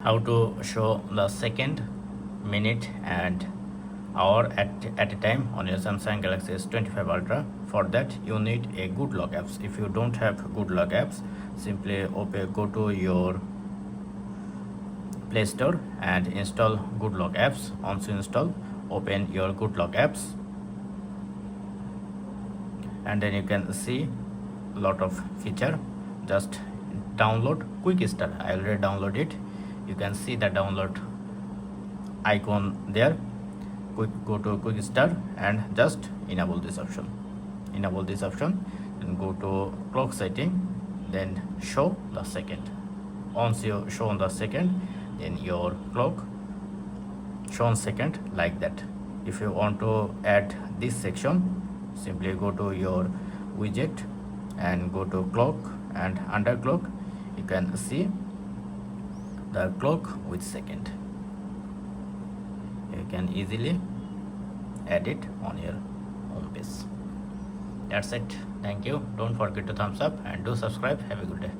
how to show the second, minute and hour at a time on your Samsung Galaxy S25 Ultra. For that you need a good lock apps. If you don't have good lock apps, simply go to your Play Store and install good lock apps. Once you install, open your good lock apps and then you can see a lot of feature. Just download quick start. I already download it. You can see the download icon there. Go to quick start and just enable this option and go to clock setting, then show the second. Once you show on the second, then your clock show on second like that. If you want to add this section, simply go to your widget and go to clock, and under clock you can see the clock with second. You can easily add it on your home page. That's it. Thank you. Don't forget to thumbs up and do subscribe. Have a good day.